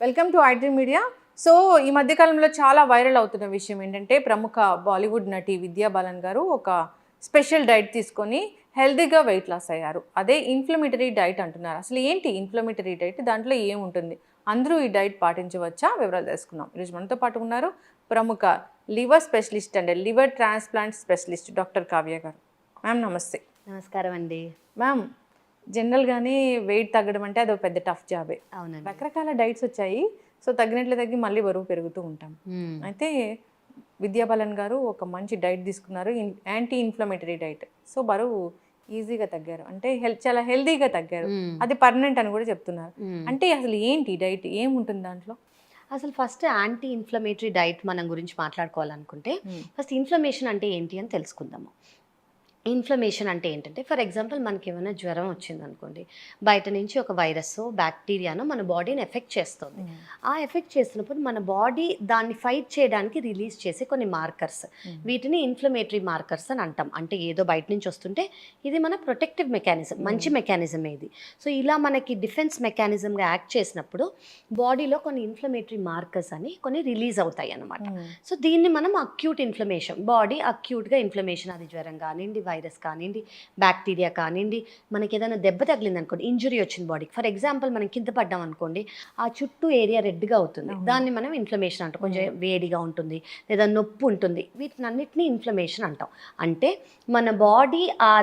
Welcome to iDream media. So ఈ మధ్యకాలంలో చాలా వైరల్ అవుతున్న విషయం ఏంటంటే ప్రముఖ బాలీవుడ్ నటి విద్యా బాలన్ గారు ఒక స్పెషల్ డైట్ తీసుకొని హెల్తీగా వెయిట్ లాస్ అయ్యారు. అదే ఇన్ఫ్లమేటరీ డైట్ అంటున్నారు. అసలు ఏంటి ఇన్ఫ్లమేటరీ డైట్, దాంట్లో ఏముంటుంది, అందరూ ఈ డైట్ పాటించవచ్చా? వివరాలు తెలుసుకుందాం. ఈరోజు మనతో పాటు ఉన్నారు ప్రముఖ liver specialist and liver transplant specialist doctor Kavya గారు. మ్యామ్ నమస్తే. నమస్కారం అండి. మ్యామ్, జనరల్గానే వెయిట్ తగ్గడం అంటే అదొక పెద్ద టఫ్ జాబే. అవునండి. రకరకాల డైట్స్ వచ్చాయి. సో తగ్గినట్లు తగ్గి మళ్ళీ బరువు పెరుగుతూ ఉంటాం. అయితే విద్యా బాలన్ గారు ఒక మంచి డైట్ తీసుకున్నారు, యాంటీ ఇన్ఫ్లమేటరీ డైట్. సో బరువు ఈజీగా తగ్గారు, అంటే చాలా హెల్దీగా తగ్గారు. అది పర్మనెంట్ అని కూడా చెప్తున్నారు. అంటే అసలు ఏంటి డైట్, ఏముంటుంది దాంట్లో? అసలు ఫస్ట్ యాంటీ ఇన్ఫ్లమేటరీ డైట్ మనం గురించి మాట్లాడుకోవాలనుకుంటే ఫస్ట్ ఇన్ఫ్లమేషన్ అంటే ఏంటి అని తెలుసుకుందాము. ఇన్ఫ్లమేషన్ అంటే ఏంటంటే, ఫర్ ఎగ్జాంపుల్ మనకి ఏమైనా జ్వరం వచ్చిందనుకోండి, బయట నుంచి ఒక వైరస్ బ్యాక్టీరియాను మన బాడీని ఎఫెక్ట్ చేస్తుంది. ఆ ఎఫెక్ట్ చేసినప్పుడు మన బాడీ దాన్ని ఫైట్ చేయడానికి రిలీజ్ చేసే కొన్ని మార్కర్స్, వీటిని ఇన్ఫ్లమేటరీ మార్కర్స్ అని అంటాం. అంటే ఏదో బయట నుంచి వస్తుంటే ఇది మన ప్రొటెక్టివ్ మెకానిజం, మంచి మెకానిజం ఇది. సో ఇలా మనకి డిఫెన్స్ మెకానిజంగా యాక్ట్ చేసినప్పుడు బాడీలో కొన్ని ఇన్ఫ్లమేటరీ మార్కర్స్ అని కొన్ని రిలీజ్ అవుతాయి అన్నమాట. సో దీన్ని మనం అక్యూట్ ఇన్ఫ్లమేషన్, బాడీ అక్యూట్గా ఇన్ఫ్లమేషన్, అది జ్వరం కానివ్వండి, వైరస్ కానివ్వండి, బ్యాక్టీరియా కానివ్వండి, మనకి ఏదైనా దెబ్బ తగిలింది అనుకోండి, ఇంజురీ వచ్చింది బాడీకి, ఫర్ ఎగ్జాంపుల్ మనం కింద పడ్డాం అనుకోండి, ఆ చుట్టూ ఏరియా రెడ్గా అవుతుంది, దాన్ని మనం ఇన్ఫ్లమేషన్ అంటాం. కొంచెం వేడిగా ఉంటుంది లేదా నొప్పి ఉంటుంది, వీటిని అన్నిటినీ ఇన్ఫ్లమేషన్ అంటాం. అంటే మన బాడీ ఆ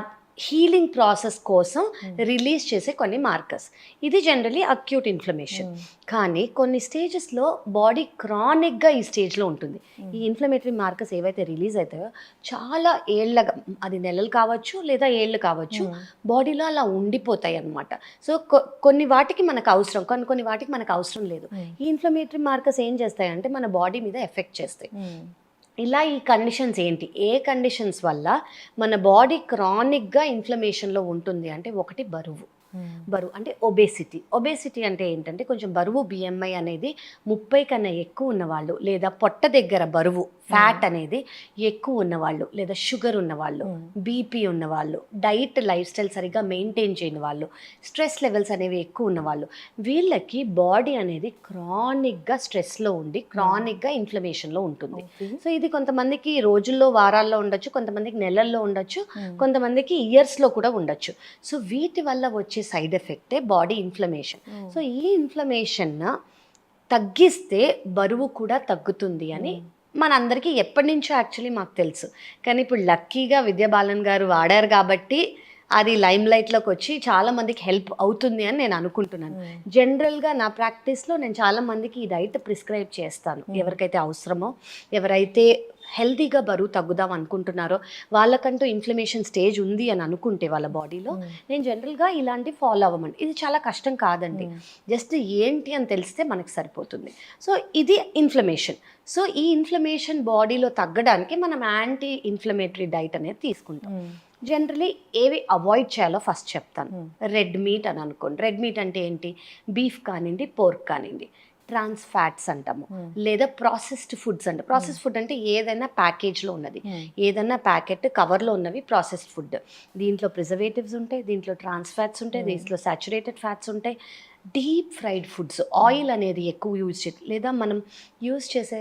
హీలింగ్ ప్రాసెస్ కోసం రిలీజ్ చేసే కొన్ని మార్కర్స్. ఇది జనరలీ అక్యూట్ ఇన్ఫ్లమేషన్. కానీ కొన్ని స్టేజెస్లో బాడీ క్రానిక్గా ఈ స్టేజ్లో ఉంటుంది. ఈ ఇన్ఫ్లమేటరీ మార్కర్స్ ఏవైతే రిలీజ్ అవుతాయో చాలా ఏళ్ళగా, అది నెలలు కావచ్చు లేదా ఏళ్ళు కావచ్చు, బాడీలో అలా ఉండిపోతాయి అన్నమాట. సో కొన్ని వాటికి మనకు అవసరం, కొన్ని వాటికి మనకు అవసరం లేదు. ఈ ఇన్ఫ్లమేటరీ మార్కర్స్ ఏం చేస్తాయంటే మన బాడీ మీద ఎఫెక్ట్ చేస్తాయి. ఇలా ఈ కండిషన్స్ ఏంటి, ఏ కండిషన్స్ వల్ల మన బాడీ క్రానిక్గా ఇన్ఫ్లమేషన్లో ఉంటుంది అంటే, ఒకటి బరువు అంటే ఒబేసిటీ అంటే ఏంటంటే కొంచెం బరువు, బిఎంఐ అనేది 30 కన్నా ఎక్కువ ఉన్నవాళ్ళు, లేదా పొట్ట దగ్గర బరువు ఫ్యాట్ అనేది ఎక్కువ ఉన్నవాళ్ళు, లేదా షుగర్ ఉన్నవాళ్ళు, బీపీ ఉన్నవాళ్ళు, డైట్ లైఫ్ స్టైల్ సరిగ్గా మెయింటైన్ చేయని వాళ్ళు, స్ట్రెస్ లెవెల్స్ అనేవి ఎక్కువ ఉన్నవాళ్ళు, వీళ్ళకి బాడీ అనేది క్రానిక్గా స్ట్రెస్లో ఉండి క్రానిక్గా ఇన్ఫ్లమేషన్లో ఉంటుంది. సో ఇది కొంతమందికి రోజుల్లో, వారాల్లో ఉండొచ్చు, కొంతమందికి నెలల్లో ఉండొచ్చు, కొంతమందికి ఇయర్స్లో కూడా ఉండొచ్చు. సో వీటి వల్ల వచ్చే సైడ్ ఎఫెక్టే బాడీ ఇన్ఫ్లమేషన్. సో ఈ ఇన్ఫ్లమేషన్ తగ్గిస్తే బరువు కూడా తగ్గుతుంది అని మనందరికీ ఎప్పటి నుంచో యాక్చువల్లీ మాకు తెలుసు. కానీ ఇప్పుడు లక్కీగా విద్యా బాలన్ గారు వాడారు కాబట్టి అది లైమ్ లైట్లోకి వచ్చి చాలామందికి హెల్ప్ అవుతుంది అని నేను అనుకుంటున్నాను. జనరల్గా నా ప్రాక్టీస్లో నేను చాలామందికి ఈ డైట్ ప్రిస్క్రైబ్ చేస్తాను. ఎవరికైతే అవసరమో, ఎవరైతే హెల్తీగా బరువు తగ్గుదాం అనుకుంటున్నారో, వాళ్ళకంటూ ఇన్ఫ్లమేషన్ స్టేజ్ ఉంది అని అనుకుంటే వాళ్ళ బాడీలో, నేను జనరల్గా ఇలాంటివి ఫాలో అవ్వమండి. ఇది చాలా కష్టం కాదండి, జస్ట్ ఏంటి అని తెలిస్తే మనకు సరిపోతుంది. సో ఇది ఇన్ఫ్లమేషన్. సో ఈ ఇన్ఫ్లమేషన్ బాడీలో తగ్గడానికి మనం యాంటీ ఇన్ఫ్లమేటరీ డైట్ అనేది తీసుకుంటాం. జనరలీ ఏవి అవాయిడ్ చేయాలో ఫస్ట్ చెప్తాను. రెడ్ మీట్ అని అనుకోండి. రెడ్ మీట్ అంటే ఏంటి, బీఫ్ కానివ్వండి, పోర్క్ కానివ్వండి, ట్రాన్స్ ఫ్యాట్స్ అంటాము, లేదా ప్రాసెస్డ్ ఫుడ్స్ అంట. ప్రాసెస్డ్ ఫుడ్ అంటే ఏదైనా ప్యాకేజ్లో ఉన్నది, ఏదైనా ప్యాకెట్ కవర్లో ఉన్నవి ప్రాసెస్డ్ ఫుడ్. దీంట్లో ప్రిజర్వేటివ్స్ ఉంటాయి, దీంట్లో ట్రాన్స్ ఫ్యాట్స్ ఉంటాయి, దీంట్లో సాచురేటెడ్ ఫ్యాట్స్ ఉంటాయి. డీప్ ఫ్రైడ్ ఫుడ్స్, ఆయిల్ అనేది ఎక్కువ యూజ్ చేయాలి, లేదా మనం యూజ్ చేసే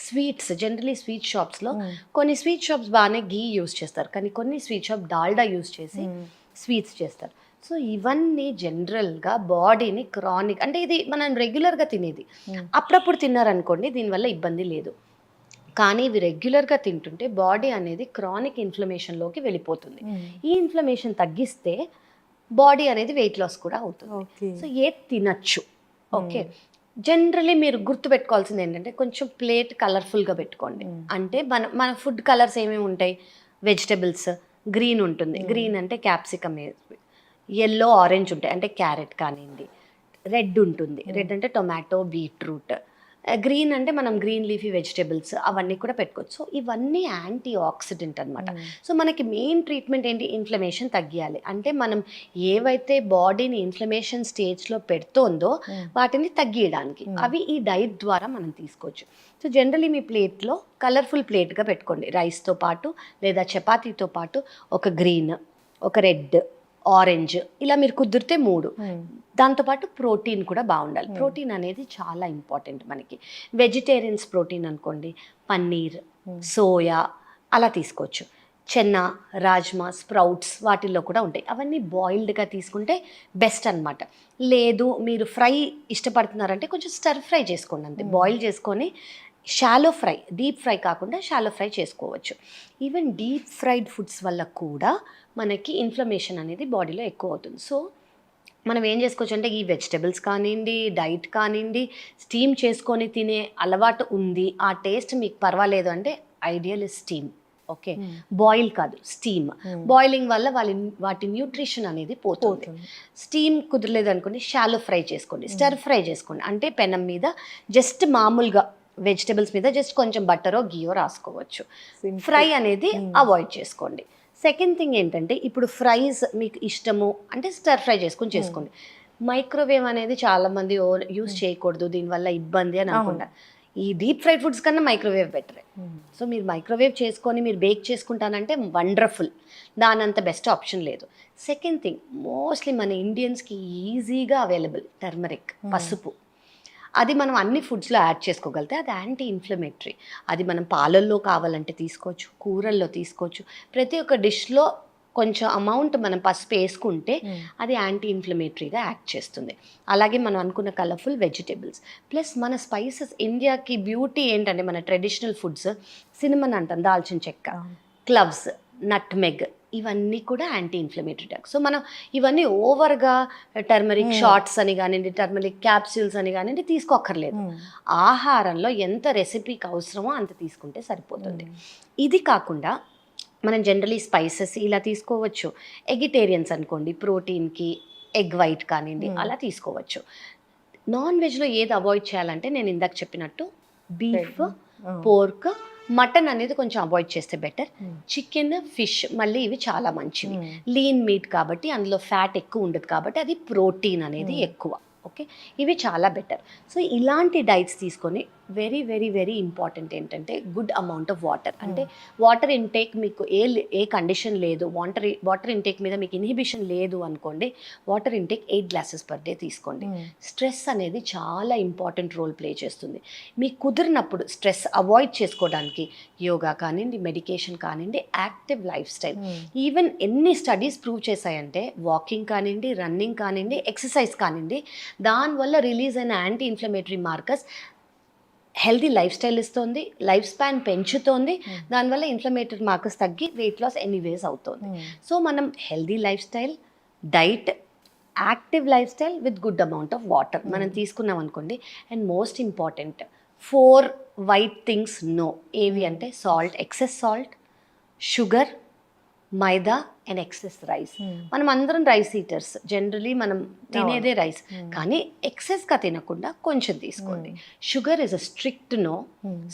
స్వీట్స్, జనరలీ స్వీట్ షాప్స్లో కొన్ని స్వీట్ షాప్స్ బాగానే గీ యూజ్ చేస్తారు, కానీ కొన్ని స్వీట్ షాప్ డాల్డా యూజ్ చేసి స్వీట్స్ చేస్తారు. సో ఇవన్నీ జనరల్గా బాడీని క్రానిక్, అంటే ఇది మనం రెగ్యులర్గా తినేది, అప్పుడప్పుడు తిన్నారనుకోండి దీనివల్ల ఇబ్బంది లేదు. కానీ ఇవి రెగ్యులర్గా తింటుంటే బాడీ అనేది క్రానిక్ ఇన్ఫ్లమేషన్లోకి వెళ్ళిపోతుంది. ఈ ఇన్ఫ్లమేషన్ తగ్గిస్తే బాడీ అనేది వెయిట్ లాస్ కూడా అవుతుంది. సో ఏది తినచ్చు. ఓకే, జనరలీ మీరు గుర్తుపెట్టుకోవాల్సింది ఏంటంటే కొంచెం ప్లేట్ కలర్ఫుల్గా పెట్టుకోండి. అంటే మన ఫుడ్ కలర్స్ ఏమేమి ఉంటాయి, వెజిటబుల్స్ గ్రీన్ ఉంటుంది, గ్రీన్ అంటే క్యాప్సికమ్, ఎల్లో ఆరెంజ్ ఉంటాయి అంటే క్యారెట్ కానివ్వండి, రెడ్ ఉంటుంది, రెడ్ అంటే టొమాటో, బీట్రూట్, గ్రీన్ అంటే మనం గ్రీన్ లీఫీ వెజిటబుల్స్ అవన్నీ కూడా పెట్టుకోవచ్చు. సో ఇవన్నీ యాంటీ ఆక్సిడెంట్ అనమాట. సో మనకి మెయిన్ ట్రీట్మెంట్ ఏంటి, ఇన్ఫ్లమేషన్ తగ్గియాలి. అంటే మనం ఏవైతే బాడీని ఇన్ఫ్లమేషన్ స్టేజ్లో పెడుతోందో వాటిని తగ్గియడానికి అవి ఈ డైట్ ద్వారా మనం తీసుకోవచ్చు. సో జనరలీ మీ ప్లేట్లో కలర్ఫుల్ ప్లేట్గా పెట్టుకోండి. రైస్తో పాటు లేదా చపాతీతో పాటు ఒక గ్రీన్, ఒక రెడ్, ఆరెంజ్, ఇలా మీరు కుదిరితే 3. దాంతోపాటు ప్రోటీన్ కూడా బాగుండాలి. ప్రోటీన్ అనేది చాలా ఇంపార్టెంట్ మనకి. వెజిటేరియన్స్ ప్రోటీన్ అనుకోండి, పన్నీర్, సోయా అలా తీసుకోవచ్చు. చెన్న, రాజ్మా, స్ప్రౌట్స్ వాటిల్లో కూడా ఉంటాయి. అవన్నీ బాయిల్డ్గా తీసుకుంటే బెస్ట్ అనమాట. లేదు మీరు ఫ్రై ఇష్టపడుతున్నారంటే కొంచెం స్టర్ ఫ్రై చేసుకోండి అంతే. బాయిల్ చేసుకొని షాలో ఫ్రై, డీప్ ఫ్రై కాకుండా షాలో ఫ్రై చేసుకోవచ్చు. ఈవెన్ డీప్ ఫ్రైడ్ ఫుడ్స్ వల్ల కూడా మనకి ఇన్ఫ్లమేషన్ అనేది బాడీలో ఎక్కువ అవుతుంది. సో మనం ఏం చేసుకోవచ్చు అంటే ఈ వెజిటబుల్స్ కానివ్వండి, డైట్ కానివ్వండి, స్టీమ్ చేసుకొని తినే అలవాటు ఉంది, ఆ టేస్ట్ మీకు పర్వాలేదు అంటే ideal is steam. Okay, boil కాదు, స్టీమ్. బాయిలింగ్ వల్ల వాటి న్యూట్రిషన్ అనేది పోతుంది. స్టీమ్ కుదరలేదు అనుకోండి, షాలో ఫ్రై చేసుకోండి, స్టర్ ఫ్రై చేసుకోండి. అంటే పెనం మీద జస్ట్ మామూలుగా వెజిటబుల్స్ మీద జస్ట్ కొంచెం బట్టరో గీయో రాసుకోవచ్చు. ఫ్రై అనేది అవాయిడ్ చేసుకోండి. సెకండ్ థింగ్ ఏంటంటే ఇప్పుడు ఫ్రైస్ మీకు ఇష్టము అంటే స్టర్ ఫ్రై చేసుకోండి. మైక్రోవేవ్ అనేది చాలామంది యూస్ చేయకూడదు, దీనివల్ల ఇబ్బంది అని అనుకుంటా. ఈ డీప్ ఫ్రైడ్ ఫుడ్స్ కన్నా మైక్రోవేవ్ బెటరే. సో మీరు మైక్రోవేవ్ చేసుకొని మీరు బేక్ చేసుకుంటానంటే వండర్ఫుల్, దానంత బెస్ట్ ఆప్షన్ లేదు. సెకండ్ థింగ్, మోస్ట్లీ మన ఇండియన్స్కి ఈజీగా అవైలబుల్ టర్మరిక్, పసుపు. అది మనం అన్ని ఫుడ్స్లో యాడ్ చేసుకోగలిగితే అది యాంటీ ఇన్ఫ్లమేటరీ. అది మనం పాలల్లో కావాలంటే తీసుకోవచ్చు, కూరల్లో తీసుకోవచ్చు. ప్రతి ఒక్క డిష్లో కొంచెం అమౌంట్ మనం పసుపు వేసుకుంటే అది యాంటీ ఇన్ఫ్లమేటరీగా యాక్ట్ చేస్తుంది. అలాగే మనం అనుకున్న కలర్ఫుల్ వెజిటేబుల్స్ ప్లస్ మన స్పైసెస్. ఇండియాకి బ్యూటీ ఏంటంటే మన ట్రెడిషనల్ ఫుడ్స్, సినిమన్ అంటాం, దాల్చిన చెక్క, క్లవ్స్, నట్మెగ్, ఇవన్నీ కూడా యాంటీ ఇన్ఫ్లమేటరీ డ్రగ్స్. సో మనం ఇవన్నీ ఓవర్గా టర్మరిక్ షార్ట్స్ అని కానివ్వండి, టర్మరిక్ క్యాప్సూల్స్ అని కానివ్వండి తీసుకోక్కర్లేదు. ఆహారంలో ఎంత రెసిపీకి అవసరమో అంత తీసుకుంటే సరిపోతుంది. ఇది కాకుండా మనం జనరలీ స్పైసెస్ ఇలా తీసుకోవచ్చు. ఎగిటేరియన్స్ అనుకోండి, ప్రోటీన్కి ఎగ్ వైట్ కానివ్వండి అలా తీసుకోవచ్చు. నాన్ వెజ్లో ఏది అవాయిడ్ చేయాలంటే నేను ఇందాక చెప్పినట్టు బీఫ్, పోర్క్, మటన్ అనేది కొంచెం అవాయిడ్ చేస్తే బెటర్. చికెన్, ఫిష్ మళ్ళీ ఇవి చాలా మంచివి. లీన్ మీట్ కాబట్టి అందులో ఫ్యాట్ ఎక్కువ ఉండదు కాబట్టి అది ప్రోటీన్ అనేది ఎక్కువ. ఓకే, ఇవి చాలా బెటర్. సో ఇలాంటి డైట్స్ తీసుకొని వెరీ వెరీ వెరీ ఇంపార్టెంట్ ఏంటంటే గుడ్ అమౌంట్ ఆఫ్ వాటర్. అంటే వాటర్ ఇంటేక్ మీకు ఏ కండిషన్ లేదు, వాటర్ ఇంటేక్ మీద మీకు ఇన్హిబిషన్ లేదు అనుకోండి, water intake 8 glasses per day తీసుకోండి. స్ట్రెస్ అనేది చాలా ఇంపార్టెంట్ రోల్ ప్లే చేస్తుంది. మీకు కుదిరినప్పుడు స్ట్రెస్ అవాయిడ్ చేసుకోవడానికి యోగా కానివ్వండి, మెడికేషన్ కానివ్వండి, యాక్టివ్ లైఫ్ స్టైల్. ఈవెన్ ఎన్ని స్టడీస్ ప్రూవ్ చేశాయంటే వాకింగ్ కానివ్వండి, రన్నింగ్ కానివ్వండి, ఎక్సర్సైజ్ కానివ్వండి, దానివల్ల రిలీజ్ అయిన anti inflammatory markers healthy life style ఇస్తుంది, లైఫ్ స్పాన్ పెంచుతోంది, దానివల్ల ఇన్ఫ్లమేటరీ మార్కర్స్ తగ్గి వెయిట్ లాస్ ఎనీవేస్ అవుతుంది. సో మనం healthy life style, diet, active life style with good amount of water మనం తీసుకున్నాం అనుకోండి. And most important 4 white things no. ఏవి అంటే salt, excess salt, sugar, maida and excess rice. మనం అందరం రైస్ ఈటర్స్, జనరలీ మనం తినేదే రైస్, కానీ ఎక్సెస్గా తినకుండా కొంచెం తీసుకోండి. Sugar is a strict no.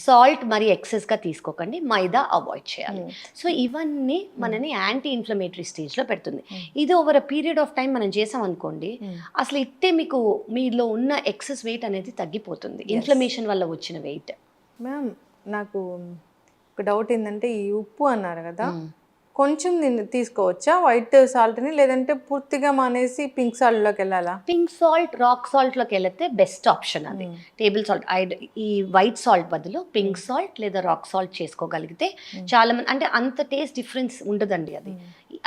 Salt మరి ఎక్సెస్గా తీసుకోకండి, మైదా అవాయిడ్ చేయాలి. సో ఇవన్నీ మనని యాంటీ ఇన్ఫ్లమేటరీ స్టేజ్లో పెడుతుంది. ఇది over a period of time మనం చేసాం అనుకోండి, అసలు ఇట్టే మీకు మీలో ఉన్న ఎక్సెస్ వెయిట్ అనేది తగ్గిపోతుంది, ఇన్ఫ్లమేషన్ వల్ల వచ్చిన వెయిట్. మ్యామ్ నాకు ఒక డౌట్ ఏంటంటే ఈ ఉప్పు అన్నారు కదా, కొంచెం తీసుకోవచ్చా వైట్ సాల్ట్ని, లేదంటే పూర్తిగా మానేసి పింక్ సాల్ట్లోకి వెళ్ళాలా? పింక్ సాల్ట్, రాక్ సాల్ట్లోకి వెళ్తే బెస్ట్ ఆప్షన్ అది. టేబుల్ సాల్ట్, ఈ వైట్ సాల్ట్ బదులు పింక్ సాల్ట్ లేదా రాక్ సాల్ట్ చేసుకోగలిగితే చాలా మంది, అంటే అంత టేస్ట్ డిఫరెన్స్ ఉండదండి.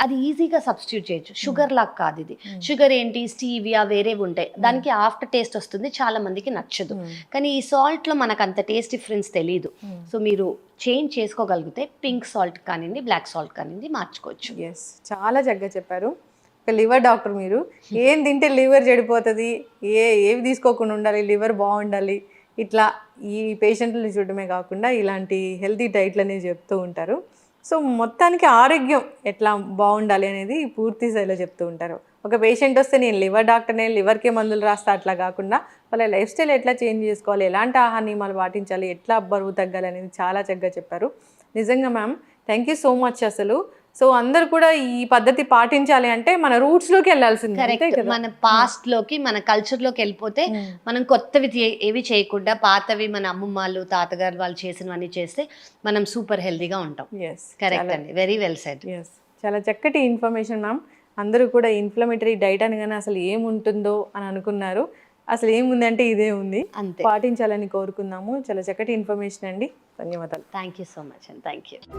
అది ఈజీగా సబ్స్టిట్యూట్ చేయొచ్చు. షుగర్ లాగా కాదు ఇది. షుగర్ ఏంటి, స్టీవియా వేరేవి ఉంటాయి, దానికి ఆఫ్టర్ టేస్ట్ వస్తుంది, చాలా మందికి నచ్చదు. కానీ ఈ సాల్ట్లో మనకు అంత టేస్ట్ డిఫరెన్స్ తెలియదు. సో మీరు చేంజ్ చేసుకోగలిగితే పింక్ సాల్ట్ కానివ్వండి, బ్లాక్ సాల్ట్ కానివ్వండి మార్చుకోవచ్చు. ఎస్, చాలా చక్కగా చెప్పారు. ఒక లివర్ డాక్టర్ మీరు. ఏం తింటే లివర్ చెడిపోతుంది, ఏవి తీసుకోకుండా ఉండాలి, లివర్ బాగుండాలి, ఇట్లా ఈ పేషెంట్లని చూడటమే కాకుండా ఇలాంటి హెల్తీ డైట్లు అనేవి చెప్తూ ఉంటారు. సో మొత్తానికి ఆరోగ్యం ఎట్లా బాగుండాలి అనేది పూర్తి స్థాయిలో చెప్తూ ఉంటారు. ఒక పేషెంట్ వస్తే నేను లివర్ డాక్టర్నే, లివర్కే మందులు రాస్తా అట్లా కాకుండా వాళ్ళ లైఫ్ స్టైల్ ఎట్లా చేంజ్ చేసుకోవాలి, ఎలాంటి ఆహార నియమాలు పాటించాలి, ఎట్లా బరువు తగ్గాలి అనేది చాలా చక్కగా చెప్పారు. నిజంగా ma'am thank you so much. అసలు సో అందరు కూడా ఈ పద్ధతి పాటించాలి అంటే మన రూట్స్లోకి వెళ్ళాల్సింది. కరెక్ట్, మన పాస్ట్లోకి, మన కల్చర్లోకి వెళ్ళిపోతే మనం కొత్తవి ఏవి చేయకుండా పాతవి మన అమ్మమ్మలు, తాతగారు వాళ్ళు చేసినవన్నీ చేస్తే మనం సూపర్ హెల్తీగా ఉంటాం. ఎస్, కరెక్ట్ అండి, వెరీ వెల్ సెడ్. ఎస్, చాలా చక్కటి ఇన్ఫర్మేషన్ మ్యామ్. అందరూ కూడా ఇన్ఫ్లమేటరీ డైట్ అనగానే అసలు ఏముంటుందో అని అనుకున్నారు. అసలు ఏముందంటే ఇదే ఉంది. అంతే. పాటించాలని కోరుకుందాము. చాలా చక్కటి ఇన్ఫర్మేషన్ అండి. ధన్యవాదాలు. Thank you so much and thank you.